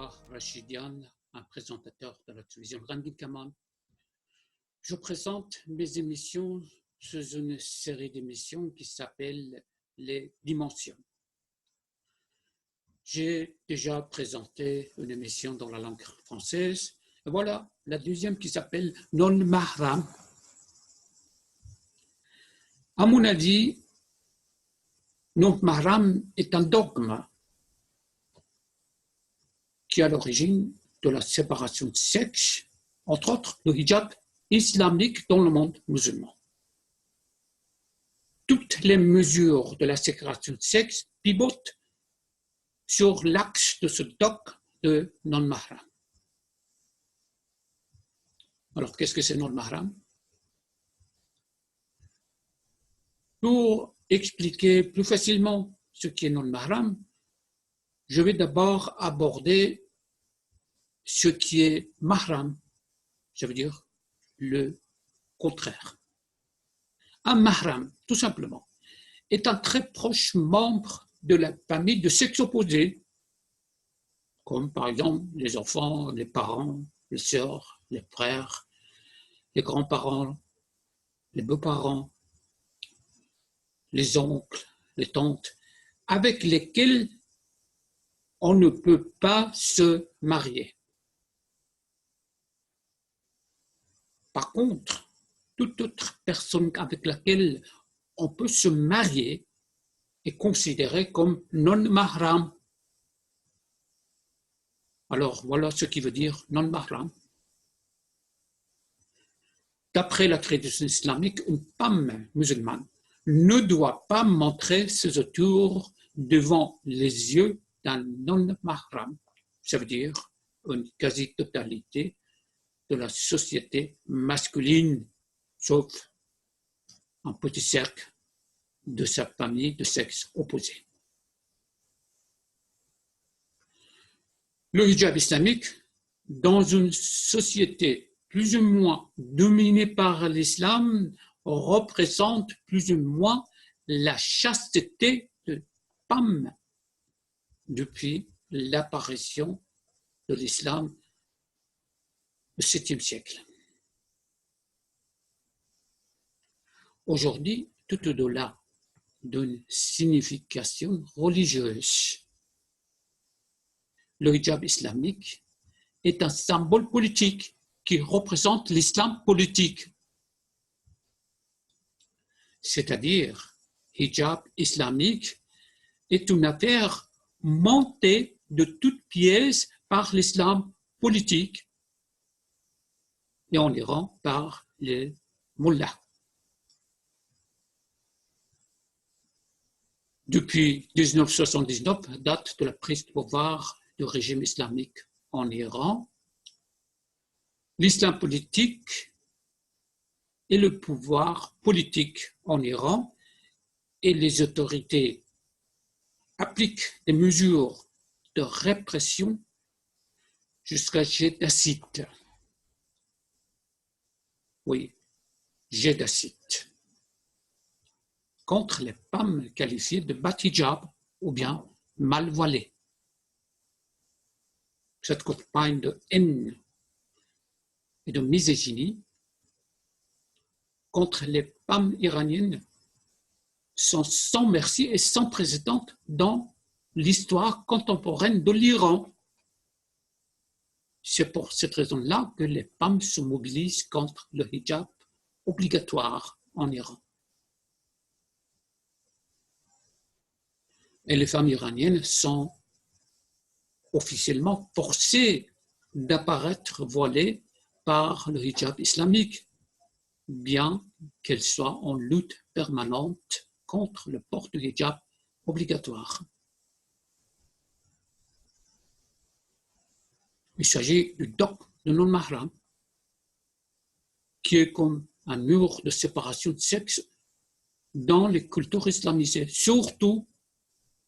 Bonsoir, Rachidian, un présentateur de la télévision Randin Kaman. Je présente mes émissions sous une série d'émissions qui s'appelle Les Dimensions. J'ai déjà présenté une émission dans la langue française. Et voilà la deuxième qui s'appelle Non Mahram. À mon avis, Non Mahram est un dogme qui est à l'origine de la séparation de sexe, entre autres le hijab islamique dans le monde musulman. Toutes les mesures de la séparation de sexe pivotent sur l'axe de ce dogme de non-mahram. Alors, qu'est-ce que c'est non-mahram? Pour expliquer plus facilement ce qui est non-mahram, je vais d'abord aborder ce qui est mahram, ça veut dire le contraire. Un mahram, tout simplement, est un très proche membre de la famille de sexe opposé, comme par exemple les enfants, les parents, les sœurs, les frères, les grands-parents, les beaux-parents, les oncles, les tantes, avec lesquels on ne peut pas se marier. Par contre, toute autre personne avec laquelle on peut se marier est considérée comme non-mahram. Alors, voilà ce qui veut dire non-mahram. D'après la tradition islamique, une femme musulmane ne doit pas montrer ses atours devant les yeux d'un non-mahram. Ça veut dire une quasi-totalité de la société masculine, sauf un petit cercle de sa famille de sexe opposé. Le hijab islamique, dans une société plus ou moins dominée par l'islam, représente plus ou moins la chasteté de femmes depuis l'apparition de l'islam au 7e siècle. Aujourd'hui, tout au-delà d'une signification religieuse, le hijab islamique est un symbole politique qui représente l'islam politique. C'est-à-dire, hijab islamique est une affaire montée de toutes pièces par l'islam politique et en Iran par les mullahs. Depuis 1979, date de la prise de pouvoir du régime islamique en Iran, l'islam politique et le pouvoir politique en Iran et les autorités appliquent des mesures de répression jusqu'à jet d'acide. Oui, jet d'acide. Contre les femmes qualifiées de bat-hijab ou bien mal voilées. Cette campagne de haine et de misogynie contre les femmes iraniennes sont sans merci et sans précédent dans l'histoire contemporaine de l'Iran. C'est pour cette raison-là que les femmes se mobilisent contre le hijab obligatoire en Iran. Et les femmes iraniennes sont officiellement forcées d'apparaître voilées par le hijab islamique, bien qu'elles soient en lutte permanente contre le port du hijab obligatoire. Il s'agit du dogme de non-mahram, qui est comme un mur de séparation de sexe dans les cultures islamisées, surtout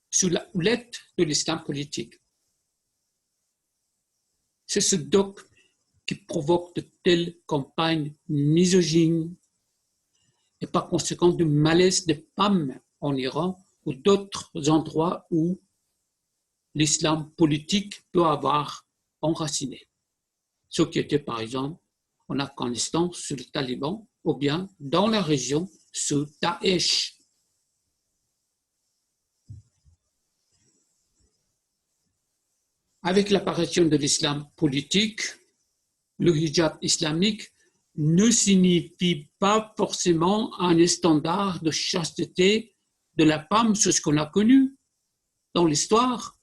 sous la houlette de l'islam politique. C'est ce dogme qui provoque de telles campagnes misogynes et par conséquent du malaise des femmes en Iran ou d'autres endroits où l'islam politique peut avoir enracinés. Ce qui était par exemple en Afghanistan sous les talibans ou bien dans la région sous Daesh. Avec l'apparition de l'islam politique, le hijab islamique ne signifie pas forcément un standard de chasteté de la femme, c'est ce qu'on a connu dans l'histoire,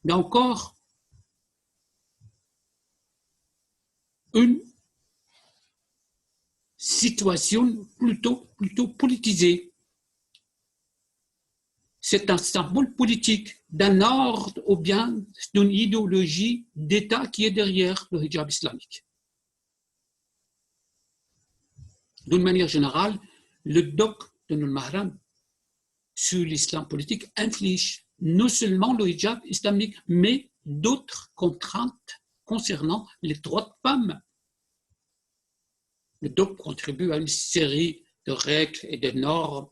mais encore une situation plutôt politisée. C'est un symbole politique d'un ordre ou bien d'une idéologie d'État qui est derrière le hijab islamique. D'une manière générale, le dogme de Nul-Mahram sur l'islam politique inflige non seulement le hijab islamique, mais d'autres contraintes concernant les droits de femmes. Le dogme contribue à une série de règles et de normes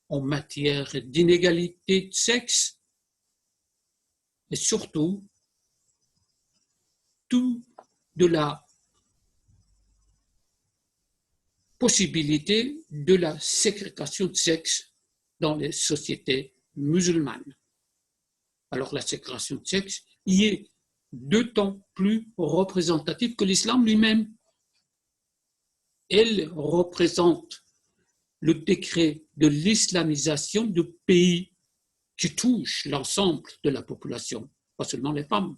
en matière d'inégalité de sexe et surtout tout de la possibilité de la ségrégation de sexe dans les sociétés musulmanes. Alors la ségrégation de sexe y est d'autant plus représentative que l'islam lui-même. Elle représente le décret de l'islamisation du pays qui touche l'ensemble de la population, pas seulement les femmes.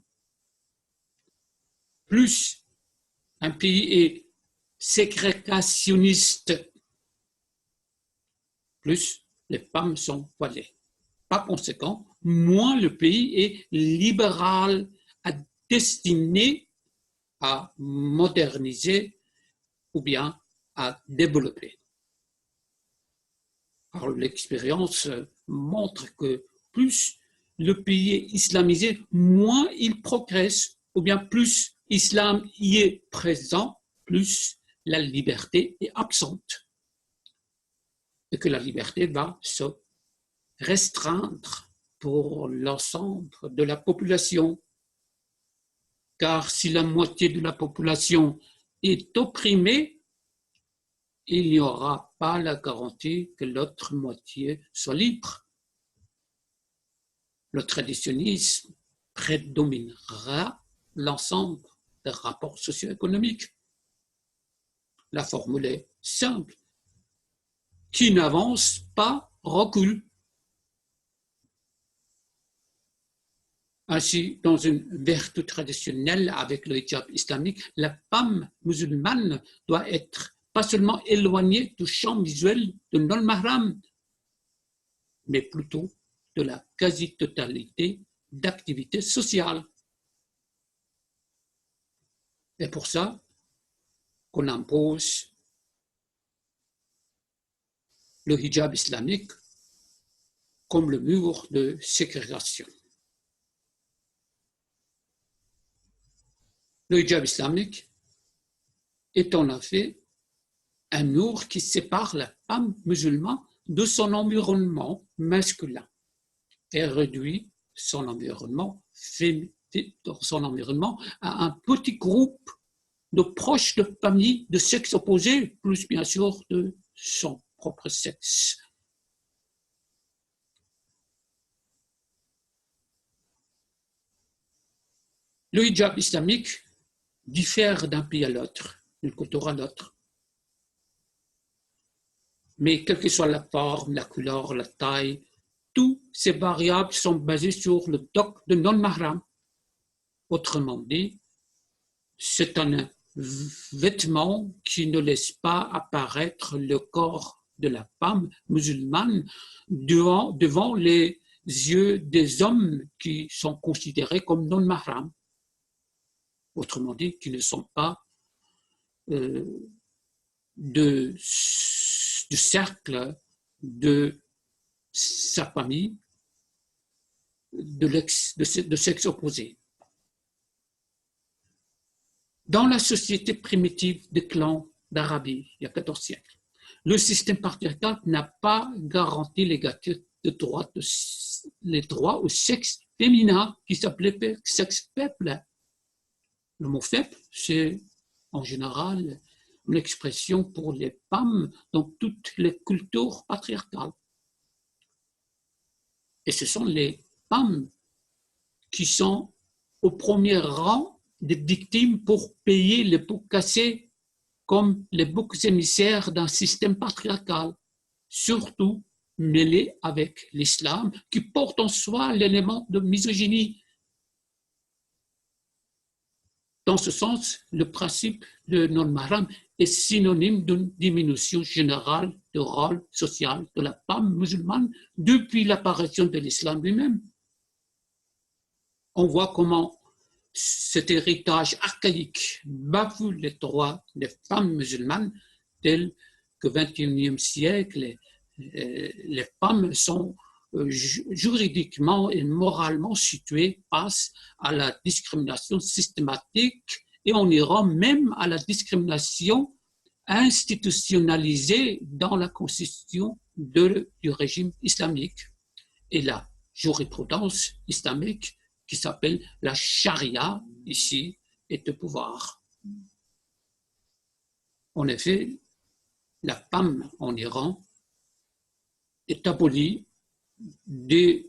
Plus un pays est ségrégationniste, plus les femmes sont voilées. Par conséquent, moins le pays est libéral, destiné à moderniser ou bien à développer. Alors l'expérience montre que plus le pays est islamisé, moins il progresse, ou bien plus l'islam y est présent, plus la liberté est absente. Et que la liberté va se restreindre pour l'ensemble de la population. Car si la moitié de la population est opprimée, il n'y aura pas la garantie que l'autre moitié soit libre. Le traditionnisme prédominera l'ensemble des rapports socio-économiques. La formule est simple. Qui n'avance pas recule. Ainsi, dans une vertu traditionnelle avec le hijab islamique, la femme musulmane doit être pas seulement éloignée du champ visuel de Nul-Mahram, mais plutôt de la quasi-totalité d'activités sociales. Et pour ça qu'on impose le hijab islamique comme le mur de ségrégation. Le hijab islamique est en effet un mur qui sépare la femme musulmane de son environnement masculin et réduit son environnement à un petit groupe de proches de famille de sexe opposé, plus bien sûr de son propre sexe. Le hijab islamique diffère d'un pays à l'autre, d'une culture à l'autre. Mais quelle que soit la forme, la couleur, la taille, toutes ces variables sont basées sur le dogme de Nul-Mahram. Autrement dit, c'est un vêtement qui ne laisse pas apparaître le corps de la femme musulmane devant les yeux des hommes qui sont considérés comme non-mahram. Autrement dit, qui ne sont pas du cercle de sa famille de sexe opposé. Dans la société primitive des clans d'Arabie, il y a 14 siècles, le système patriarcal n'a pas garanti l'égalité les droits au sexe féminin qui s'appelait sexe peuple Le mot faible, c'est en général une expression pour les femmes dans toutes les cultures patriarcales. Et ce sont les femmes qui sont au premier rang des victimes pour payer les pots cassés comme les boucs émissaires d'un système patriarcal, surtout mêlé avec l'islam, qui porte en soi l'élément de misogynie. Dans ce sens, le principe de non-mahram est synonyme d'une diminution générale du rôle social de la femme musulmane depuis l'apparition de l'islam lui-même. On voit comment cet héritage archaïque bafoue les droits des femmes musulmanes, tels que au XXIe siècle, les femmes sont juridiquement et moralement situées face à la discrimination systématique et en Iran même à la discrimination institutionnalisée dans la constitution du régime islamique. Et la jurisprudence islamique qui s'appelle la charia, ici, est de pouvoir. En effet, la femme en Iran est abolie des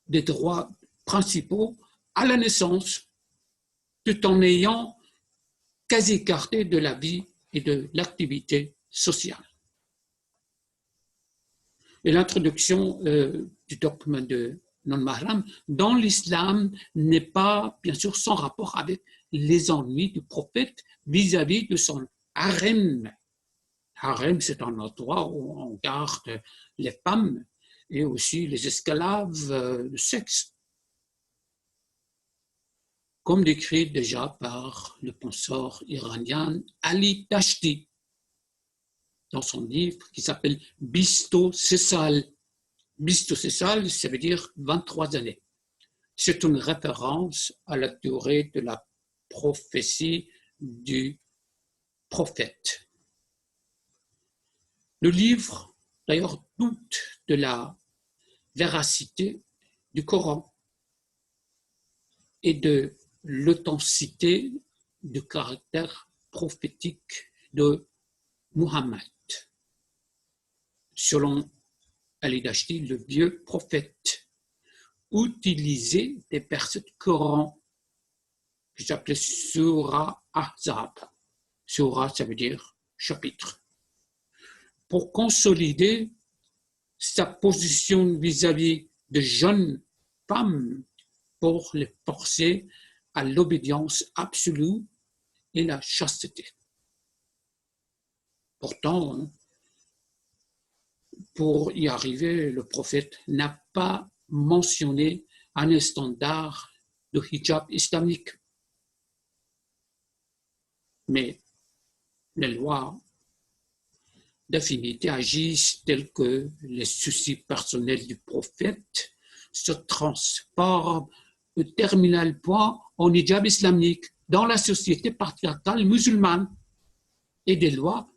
droits principaux à la naissance, tout en ayant quasi écarté de la vie et de l'activité sociale. Et l'introduction du dogme de non-mahram dans l'islam n'est pas, bien sûr, sans rapport avec les ennuis du prophète vis-à-vis de son harem. Harem, c'est un endroit où on garde les femmes et aussi les esclaves de sexe. Comme décrit déjà par le penseur iranien Ali Tashti dans son livre qui s'appelle Bisto Sessal. Bisto Sessal, ça veut dire 23 années. C'est une référence à la durée de la prophétie du prophète. Le livre, d'ailleurs, doute de la véracité du Coran et de l'authenticité du caractère prophétique de Muhammad. Selon Ali Dashti, le vieux prophète utilisait des versets du Coran que j'appelais Surah Ahzab. Surah, ça veut dire chapitre. Pour consolider sa position vis-à-vis de jeunes femmes, pour les forcer à l'obéissance absolue et la chasteté. Pourtant, pour y arriver, le prophète n'a pas mentionné un standard de hijab islamique. Mais les lois d'affinité agissent telles que les soucis personnels du prophète se transforment au terminal point en hijab islamique dans la société patriarcale musulmane et des lois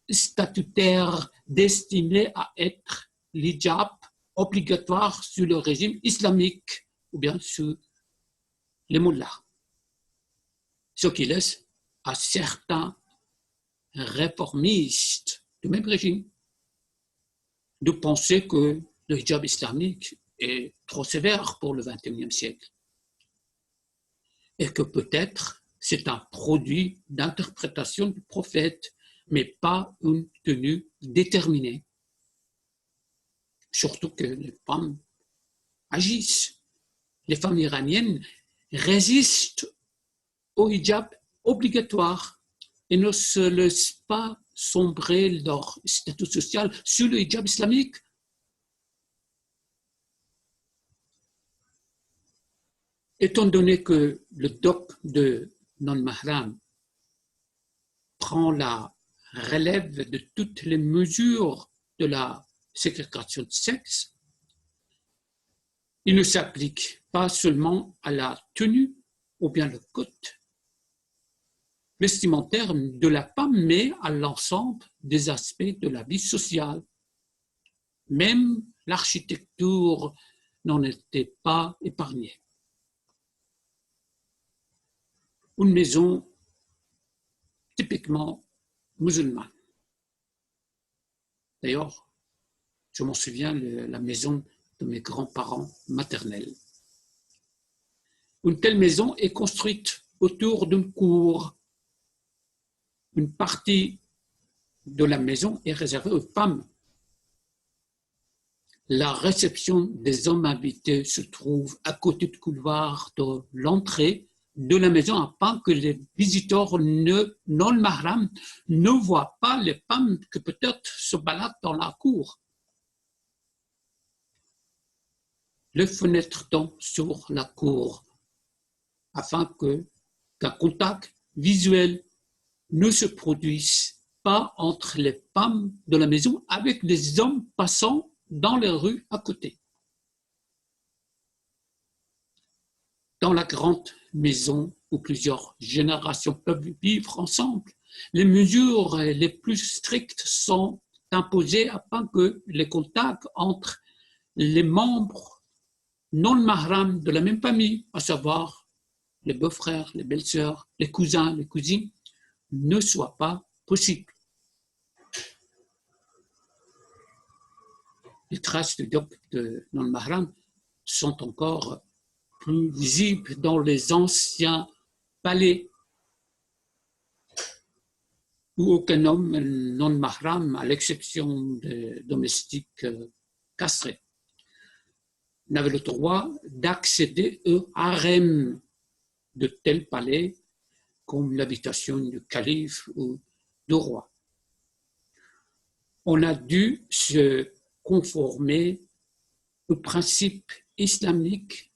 statutaires destinées à être l'hijab obligatoire sur le régime islamique ou bien sur les mullahs. Ce qui laisse à certains réformistes du même régime de penser que le hijab islamique est trop sévère pour le XXIe siècle et que peut-être c'est un produit d'interprétation du prophète, mais pas une tenue déterminée. Surtout que les femmes agissent. Les femmes iraniennes résistent au hijab obligatoire et ne se laissent pas sombrer leur statut social sur le hijab islamique. Étant donné que le dogme de non-mahram prend la relève de toutes les mesures de la ségrégation de sexe, il ne s'applique pas seulement à la tenue ou bien le code vestimentaire de la femme, mais à l'ensemble des aspects de la vie sociale. Même l'architecture n'en était pas épargnée. une maison typiquement musulmane. D'ailleurs, je m'en souviens, la maison de mes grands-parents maternels. Une telle maison est construite autour d'une cour. Une partie de la maison est réservée aux femmes. La réception des hommes invités se trouve à côté du couloir de l'entrée de la maison afin que les visiteurs non mahram ne voient pas les femmes qui peut-être se baladent dans la cour. Les fenêtres donnent sur la cour afin qu'un contact visuel ne se produise pas entre les femmes de la maison avec les hommes passant dans les rues à côté. Dans la grande maison où plusieurs générations peuvent vivre ensemble, les mesures les plus strictes sont imposées afin que les contacts entre les membres non mahram de la même famille, à savoir les beaux-frères, les belles-sœurs, les cousins, les cousines, ne soient pas possibles. Les traces de non-mahram sont encore plus visibles dans les anciens palais où aucun homme non-mahram, à l'exception des domestiques castrés, n'avait le droit d'accéder au harem de tels palais comme l'habitation du calife ou du roi. On a dû se conformer au principe islamique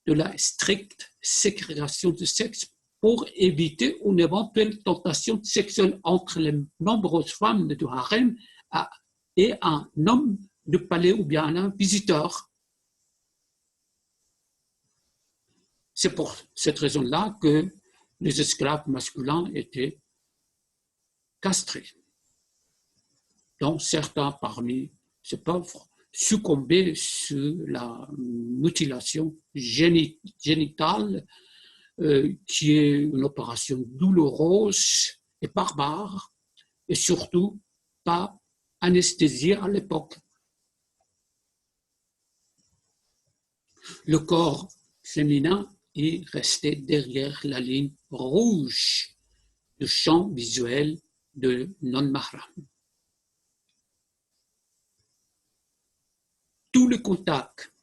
de la stricte ségrégation du sexe pour éviter une éventuelle tentation sexuelle entre les nombreuses femmes du harem et un homme de palais ou bien un visiteur. C'est pour cette raison-là que les esclaves masculins étaient castrés. Donc certains parmi ces pauvres succombaient sous la mutilation génitale, qui est une opération douloureuse et barbare, et surtout pas anesthésiée à l'époque. Le corps féminin est resté derrière la ligne rouge du champ visuel de non-mahram. Tous les contacts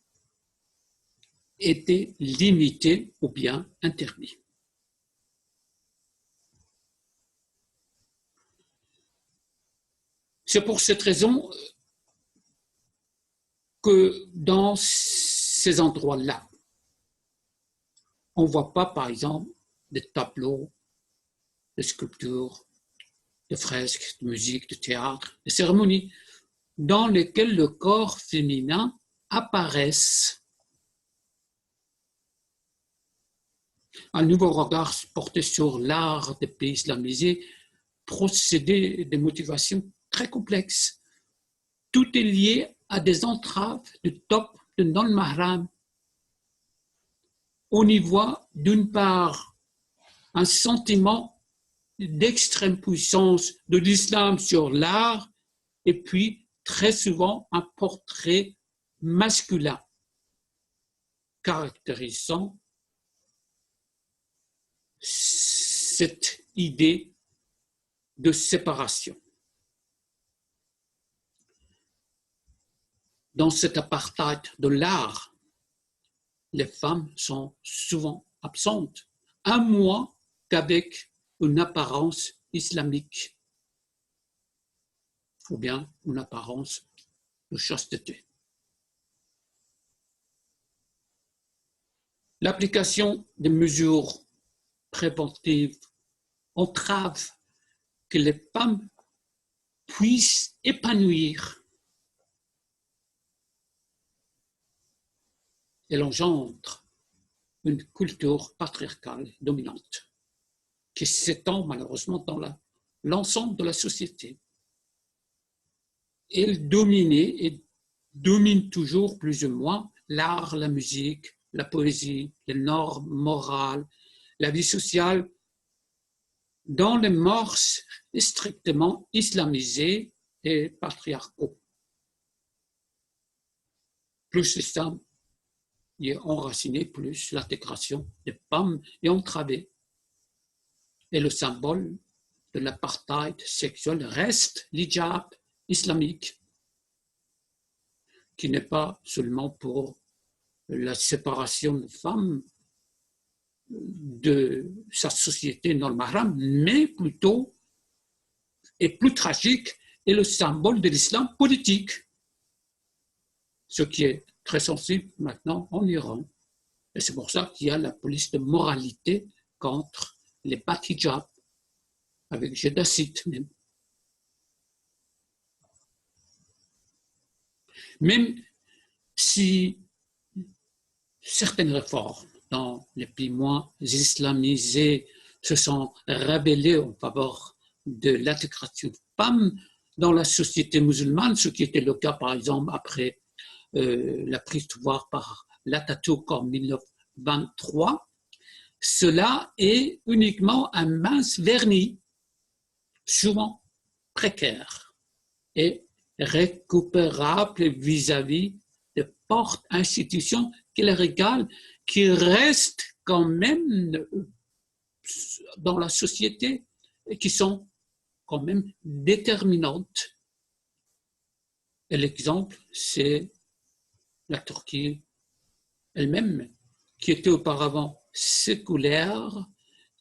étaient limités ou bien interdits. C'est pour cette raison que dans ces endroits-là, on ne voit pas, par exemple, des tableaux, des sculptures, des fresques, de musique, de théâtre, des cérémonies dans lesquelles le corps féminin apparaisse. Un nouveau regard porté sur l'art des pays islamisés procédait des motivations très complexes. Tout est lié à des entraves du top de non-mahram. On y voit d'une part un sentiment d'extrême puissance de l'islam sur l'art et puis très souvent un portrait masculin caractérisant cette idée de séparation. Dans cet apartheid de l'art, les femmes sont souvent absentes, à moins qu'avec une apparence islamique ou bien une apparence de chasteté. L'application des mesures préventives entrave que les femmes puissent épanouir. Elle engendre une culture patriarcale dominante qui s'étend malheureusement dans l'ensemble de la société. Elle dominait et domine toujours plus ou moins l'art, la musique, la poésie, les normes morales, la vie sociale dans les mœurs strictement islamisés et patriarcaux. Plus l'islam y est enraciné, plus l'intégration des femmes est entravée. Et le symbole de l'apartheid sexuel reste l'hijab islamique, qui n'est pas seulement pour la séparation des femmes de sa société non-mahram, mais plutôt, et plus tragique, est le symbole de l'islam politique, ce qui est très sensible maintenant en Iran. Et c'est pour ça qu'il y a la police de moralité contre les bat-hijab, avec Jedacite même. Même si certaines réformes dans les pays moins islamisés se sont révélées en faveur de l'intégration des femmes dans la société musulmane, ce qui était le cas par exemple après la prise de pouvoir par l'Atatürk en 1923, cela est uniquement un mince vernis, souvent précaire et récupérable vis-à-vis des fortes institutions qui les régalent, qui restent quand même dans la société et qui sont quand même déterminantes. Et l'exemple, c'est la Turquie elle-même, qui était auparavant séculaire,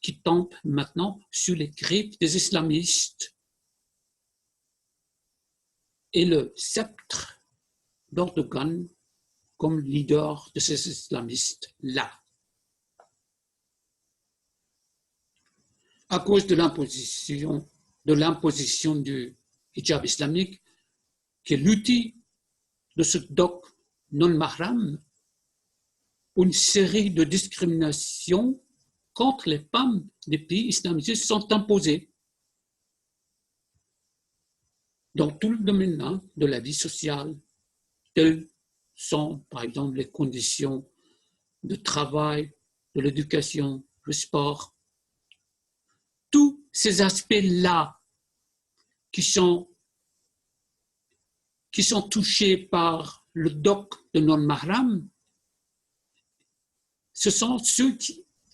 qui tombe maintenant sous les griffes des islamistes. Et le sceptre d'Erdogan comme leader de ces islamistes-là. À cause de l'imposition du hijab islamique, qui est l'outil de ce dogme non-mahram, une série de discriminations contre les femmes des pays islamisés sont imposées dans tout le domaine de la vie sociale, telles sont par exemple les conditions de travail, de l'éducation, le sport. Tous ces aspects-là qui sont touchés par le dogme de non-mahram, ce sont ceux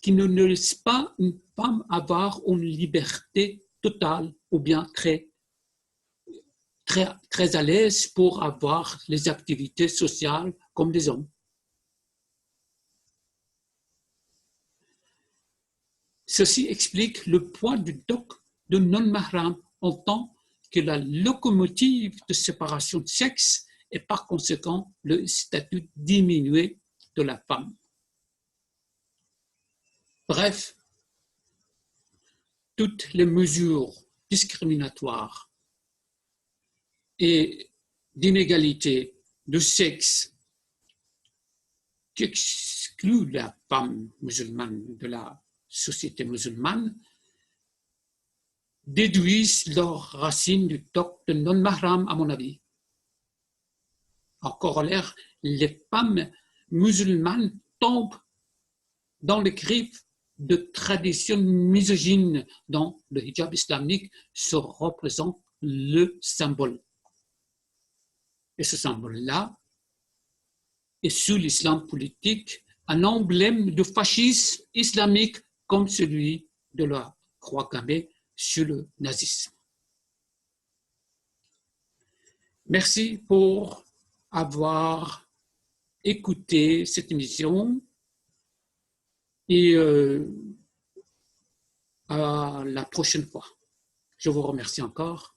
qui ne laissent pas une femme avoir une liberté totale ou bien très à l'aise pour avoir les activités sociales comme les hommes. Ceci explique le poids du dogme de non-mahram en tant que la locomotive de séparation de sexe et par conséquent le statut diminué de la femme. Bref, toutes les mesures discriminatoires et d'inégalité de sexe qui excluent la femme musulmane de la société musulmane déduisent leurs racines du dogme de non-mahram, à mon avis. En corollaire, les femmes musulmanes tombent dans les griffes de traditions misogynes dont le hijab islamique se représente le symbole. Et ce symbole-là est sous l'islam politique un emblème de fascisme islamique comme celui de la croix gammée sur le nazisme. Merci pour avoir écouté cette émission et à la prochaine fois. Je vous remercie encore.